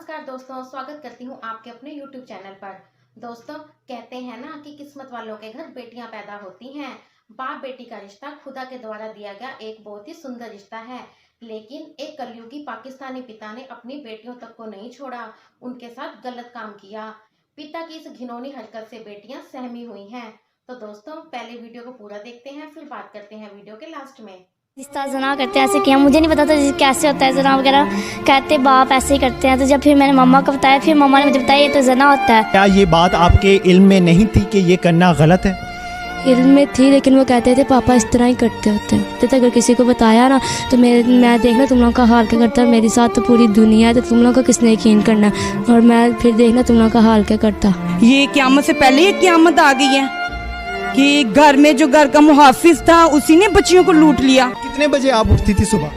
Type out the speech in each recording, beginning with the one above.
नमस्कार दोस्तों, स्वागत करती हूँ आपके अपने YouTube चैनल पर। दोस्तों, कहते हैं ना कि किस्मत वालों के घर बेटियां पैदा होती हैं। बाप बेटी का रिश्ता खुदा के द्वारा दिया गया एक बहुत ही सुंदर रिश्ता है, लेकिन एक कलयुगी पाकिस्तानी पिता ने अपनी बेटियों तक को नहीं छोड़ा, उनके साथ गलत काम किया। पिता की इस घिनौनी हरकत से बेटियां सहमी हुई हैं। तो दोस्तों, पहले वीडियो को पूरा देखते हैं, फिर बात करते हैं वीडियो के लास्ट में। रिश्ता जना करते हैं, ऐसे किया मुझे नहीं पता था कैसे होता है जना वगैरह, कहते बाप ऐसे ही करते हैं। तो जब फिर मैंने मम्मा को बताया, फिर मम्मा ने मुझे बताया ये तो जना होता है। क्या ये बात आपके इल्म में नहीं थी कि ये करना गलत है? इल्म में थी, लेकिन वो कहते थे पापा इस तरह ही करते होते हैं। तो अगर किसी को बताया ना तो मैं देखना तुम लोगों का हाल क्या करता, मेरे साथ तो पूरी दुनिया है, तो तुम लोगों का किसने यकीन करना, और मैं फिर देखना तुम लोगों का हाल क्या करता। ये क़यामत से पहले ये क़यामत आ गई है कि घर में जो घर का मुहाफिज था उसी ने बच्चियों को लूट लिया। कितने बजे आप उठती थी सुबह?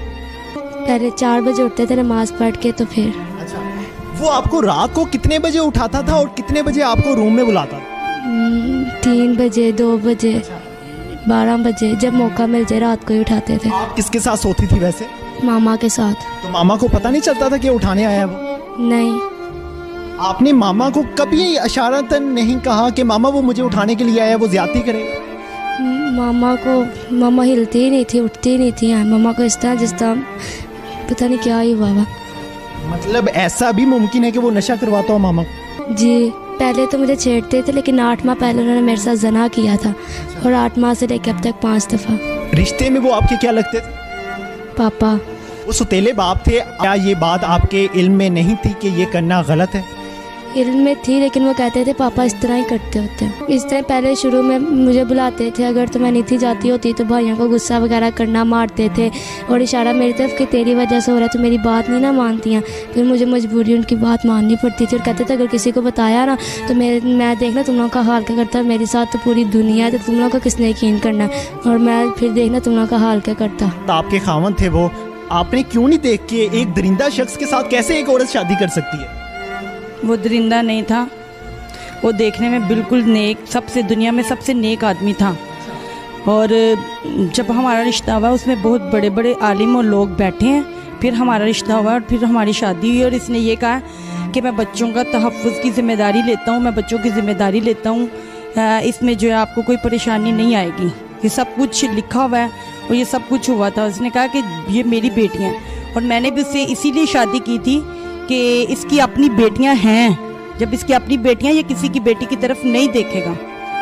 पहले 4 बजे उठते थे नमाज पढ़ के, तो फिर अच्छा, वो आपको रात को कितने बजे उठाता था और कितने बजे आपको रूम में बुलाता था? 3 बजे, 2 बजे, 12 बजे, जब मौका मिल जाए रात को ही उठाते थे। आप किसके साथ सोती थी वैसे? मामा के साथ। तो मामा को पता नहीं चलता था कि उठाने आया है वो? नहीं। आपने मामा को कभी इशारतन नहीं कहा कि मामा वो मुझे उठाने के लिए आया है, वो ज्यादती करेगा? मामा हिलती ही नहीं थी, उठती ही नहीं थी। मामा को इस तरह जिस तरह पता नहीं क्या ही हुआ। मतलब ऐसा भी मुमकिन है कि वो नशा करवाता हो मामा को? जी, पहले तो मुझे छेड़ते थे, लेकिन 8 माह पहले उन्होंने मेरे साथ जना किया था, और 8 माह से लेकर अब तक 5 दफ़ा। रिश्ते में वो आपके क्या लगते थे? पापा। वो सुतेले बाप थे। क्या ये बात आपके इल्म में नहीं थी कि ये करना गलत है? इल्म में थी, लेकिन वो कहते थे पापा इस तरह ही करते होते हैं। इस तरह पहले शुरू में मुझे बुलाते थे, अगर तो मैं नहीं थी जाती होती तो भाइयों को गुस्सा वगैरह करना, मारते थे, और इशारा मेरी तरफ कि तेरी वजह से हो रहा है, तो मेरी बात नहीं ना मानती हैं। फिर मुझे मजबूरी उनकी बात माननी पड़ती थी, और कहते थे अगर किसी को बताया ना तो मैं देखना तुम लोगों का हाल क्या करता, मेरे साथ तो पूरी दुनिया है, तो तुम लोगों का किसने यकीन करना, और मैं फिर देखना तुम लोगों का हाल क्या करता। तो आपके खावन थे वो, आपने क्यों नहीं देख के एक दरिंदा शख्स के साथ कैसे एक औरत शादी कर सकती है? वो दरिंदा नहीं था, वो देखने में बिल्कुल नेक, सबसे दुनिया में सबसे नेक आदमी था। और जब हमारा रिश्ता हुआ उसमें बहुत बड़े बड़े आलिम और लोग बैठे हैं, फिर हमारा रिश्ता हुआ और फिर हमारी शादी हुई, और इसने ये कहा कि मैं बच्चों का तहफ़्फ़ुज़ की ज़िम्मेदारी लेता हूँ, मैं बच्चों की ज़िम्मेदारी लेता हूँ, इसमें जो है आपको कोई परेशानी नहीं आएगी। ये सब कुछ लिखा हुआ है और ये सब कुछ हुआ था। उसने कहा कि ये मेरी बेटियाँ हैं, और मैंने भी उससे इसीलिए शादी की थी कि इसकी अपनी बेटियां हैं। जब इसकी अपनी बेटियां, ये किसी की बेटी की तरफ नहीं देखेगा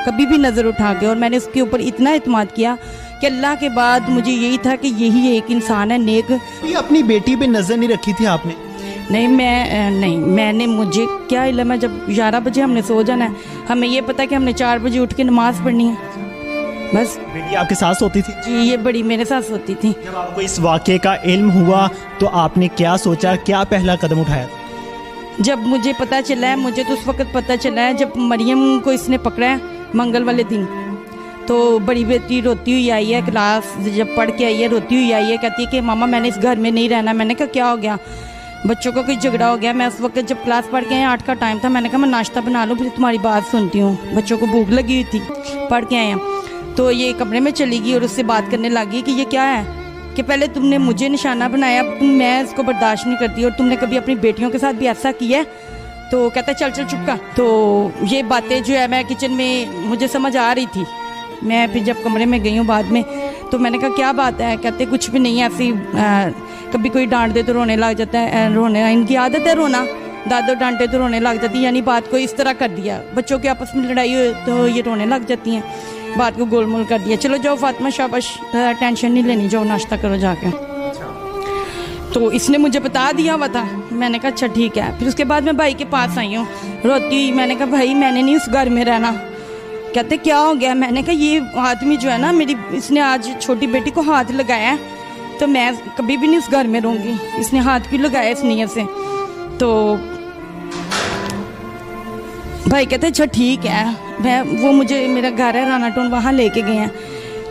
कभी भी नज़र उठा के। और मैंने उसके ऊपर इतना इत्मीनान किया कि अल्लाह के बाद मुझे यही था कि यही एक इंसान है नेक। ये अपनी बेटी पे नज़र नहीं रखी थी आपने? नहीं, मैंने, मुझे क्या इल्म है, जब 11 बजे हमने सो जाना है, हमें ये पता कि हमने 4 बजे उठ के नमाज़ पढ़नी है, बस। बेटी आपके साथ सोती थी? जी, ये बड़ी मेरे साथ सोती थी। जब आपको इस वाक़े का इल्म हुआ तो आपने क्या सोचा, क्या पहला कदम उठाया? जब मुझे पता चला है, मुझे तो उस वक्त पता चला है जब मरियम को इसने पकड़ा है मंगल वाले दिन, तो बड़ी बेटी रोती हुई आई है, क्लास जब पढ़ के आई है रोती हुई आई है, कहती है कि मामा मैंने इस घर में नहीं रहना। मैंने कहा क्या हो गया? बच्चों को कोई झगड़ा हो गया? मैं उस वक्त जब क्लास पढ़ के आए 8 का टाइम था, मैंने कहा मैं नाश्ता बना लूँ फिर तुम्हारी बात सुनती हूँ, बच्चों को भूख लगी हुई थी, पढ़ के आए हैं। तो ये कमरे में चली गई और उससे बात करने लगी कि ये क्या है, कि पहले तुमने मुझे निशाना बनाया, मैं इसको बर्दाश्त नहीं करती, और तुमने कभी अपनी बेटियों के साथ भी ऐसा किया है? तो कहता है चल चुप का। तो ये बातें जो है मैं किचन में मुझे समझ आ रही थी। मैं फिर जब कमरे में गई हूँ बाद में, तो मैंने कहा क्या बात है? कहते कुछ भी नहीं है, ऐसी कभी कोई डांट दे तो रोने लग जाता है, रोने इनकी आदत है रोना, दादो डांटे तो रोने लग जाती है, यानी बात को इस तरह कर दिया, बच्चों के आपस में लड़ाई हो तो ये रोने लग जाती हैं, बात को गोलमोल कर दिया। चलो जाओ फातिमा, शाबाश, टेंशन नहीं लेनी, जाओ नाश्ता करो जाके। तो इसने मुझे बता दिया हुआ था। मैंने कहा अच्छा ठीक है। फिर उसके बाद मैं भाई के पास आई हूँ रोती हुई। मैंने कहा भाई मैंने नहीं उस घर में रहना। कहते क्या हो गया? मैंने कहा ये आदमी जो है ना मेरी, इसने आज छोटी बेटी को हाथ लगाया है, तो मैं कभी भी नहीं उस घर में रहूँगी। इसने हाथ क्यों लगाया इस नीयत से? तो भाई कहते अच्छा ठीक है, वो मुझे, मेरा घर है राना टोन, वहाँ लेके गए हैं।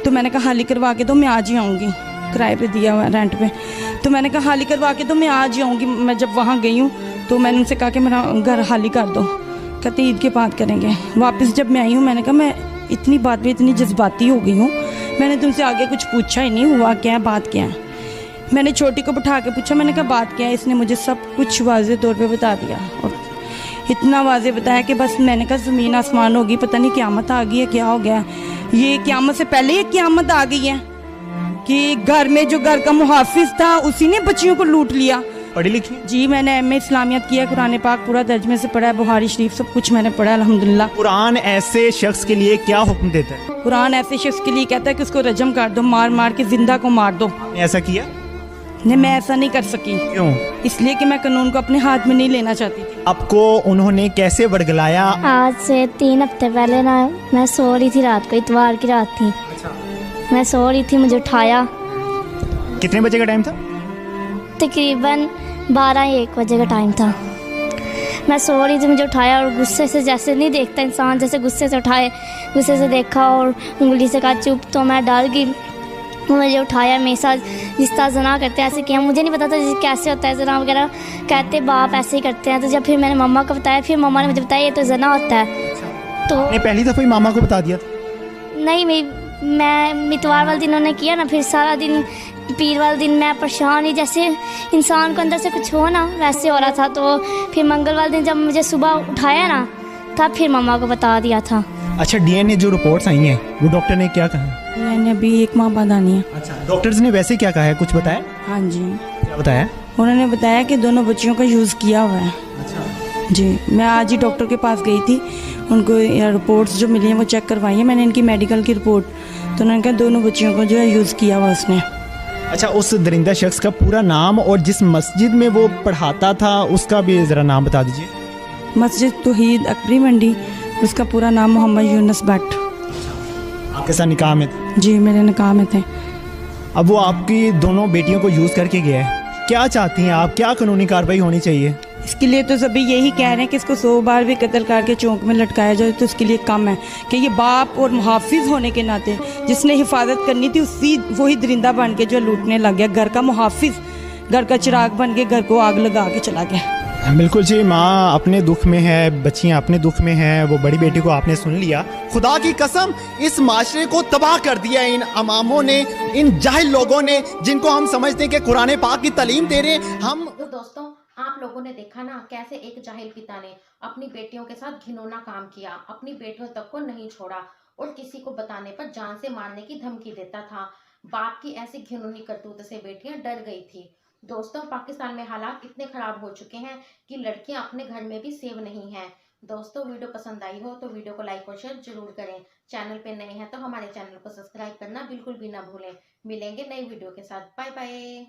तो मैंने कहा हाली करवा के तो मैं आज ही आऊँगी, किराए पे दिया हुआ रेंट पे। तो मैंने कहा हाली करवा के तो मैं आज ही आऊँगी। मैं जब वहाँ गई हूँ तो मैंने उनसे कहा कि मेरा घर हाली कर दो। कहते ईद के बाद करेंगे। वापस जब मैं आई हूँ मैंने कहा मैं इतनी बात में इतनी जज्बाती हो गई हूँ, मैंने तुमसे आगे कुछ पूछा ही नहीं, हुआ क्या है, बात क्या है? मैंने छोटी को बिठा के पूछा, मैंने कहा बात क्या है। इसने मुझे सब कुछ वाज़े तौर पे बता दिया, और इतना वाज़े बताया कि बस मैंने कहा ज़मीन आसमान होगी, पता नहीं क़यामत आ गई है, क्या हो गया। ये क़यामत से पहले ये क़यामत आ गई है कि घर में जो घर का मुहाफिज था उसी ने बच्चियों को लूट लिया। पढ़ी लिखी? जी, मैंने एम.ए. इस्लामियत किया, कुरान पाक पूरा तर्जमे से पढ़ा है, बुखारी शरीफ सब कुछ मैंने पढ़ा है अल्हम्दुलिल्लाह। कुरान ऐसे शख्स के लिए क्या हुक्म देता है? कुरान ऐसे शख्स के लिए कहता है कि उसको रजम कर दो, मार मार के जिंदा को मार दो। आपने ऐसा किया? नहीं, मैं ऐसा नहीं कर सकी। क्यों? इसलिए कि मैं कानून को अपने हाथ में नहीं लेना चाहती थी। आपको उन्होंने कैसे वर्गलाया? आज से 3 हफ्ते पहले ना मैं सो रही थी, रात को इतवार की रात थी। मैं सो रही थी, मुझे उठाया। कितने बजे का टाइम था? तकरीबन 12-1 बजे का टाइम था। मैं सो रही थी, मुझे उठाया और गुस्से से, जैसे नहीं देखता इंसान, जैसे गुस्से से उठाए, गुस्से से देखा और उंगली से कहा चुप। तो मैं डर गई, मुझे उठाया, मेरे साथ जिस तरह जना करते हैं ऐसे किया। मुझे नहीं पता था कैसे होता है जना वगैरह, कहते बाप ऐसे ही करते हैं। तो जब फिर मैंने मम्मा को बताया, फिर मम्मा ने मुझे बताया ये तो जना होता है। तो आपने पहली दफ़ा ही मामा को बता दिया था? नहीं, मैं इतवार वाले दिन उन्होंने किया ना, फिर सारा दिन पीर वाले दिन मैं परेशान ही, जैसे इंसान को अंदर से कुछ हो ना वैसे हो रहा था। तो फिर मंगल वाले दिन जब मुझे सुबह उठाया ना, तब फिर मम्मा को बता दिया था। अच्छा, डीएनए जो रिपोर्ट्स आई हैं वो डॉक्टर ने क्या कहा? मैंने अभी 1 माह बाद आनी है। अच्छा, डॉक्टर्स ने वैसे क्या कहा है, कुछ बताया? हाँ जी, क्या बताया? उन्होंने बताया कि दोनों बच्चियों का यूज़ किया हुआ है। अच्छा जी, मैं आज ही डॉक्टर के पास गई थी, उनको रिपोर्ट्स जो मिली हैं वो चेक करवाई है मैंने, इनकी मेडिकल की रिपोर्ट। तो उन्होंने कहा दोनों बच्चियों को जो है यूज़ किया हुआ उसने। अच्छा, उस दरिंदा शख्स का पूरा नाम और जिस मस्जिद में वो पढ़ाता था उसका भी ज़रा नाम बता दीजिए। मस्जिद तौहीद अकबरी मंडी, उसका पूरा नाम मोहम्मद यूनुस भट्ट। आपके साथ निकाह में थे? जी, मेरे निकाह में थे। अब वो आपकी दोनों बेटियों को यूज़ करके गया है, क्या चाहती हैं आप, क्या कानूनी कार्रवाई होनी चाहिए? इसके लिए तो सभी यही कह रहे हैं कि इसको 100 बार भी कत्ल करके चौंक में लटकाया जाए तो इसके लिए कम है कि ये बाप और मुहाफिज होने के नाते जिसने हिफाजत करनी थी उसी वही दरिंदा बन के जो लूटने लग गया। घर का मुहाफिज, घर का चिराग बन के घर को आग लगा के चला गया। बिल्कुल जी, माँ अपने दुख में है, बच्चियाँ अपने दुख में हैं, वो बड़ी बेटी को आपने सुन लिया। खुदा की कसम, इस माशरे को तबाह कर दिया इन अमामों ने, इन जाहिल लोगों ने, जिनको हम समझते हैं कि कुरान पाक की तालीम दे रहे हम। तो दोस्तों, आप लोगों ने देखा ना कैसे एक जाहिल पिता ने अपनी बेटियों के साथ घिनौना काम किया, अपनी बेटियों तक को नहीं छोड़ा और किसी को बताने पर जान से मारने की धमकी देता था। बाप की ऐसी घिनौनी करतूत से बेटियां डर गई थी। दोस्तों, पाकिस्तान में हालात इतने खराब हो चुके हैं कि लड़कियां अपने घर में भी सेव नहीं हैं। दोस्तों, वीडियो पसंद आई हो तो वीडियो को लाइक और शेयर जरूर करें। चैनल पे नए हैं तो हमारे चैनल को सब्सक्राइब करना बिल्कुल भी ना भूलें। मिलेंगे नई वीडियो के साथ। Bye bye.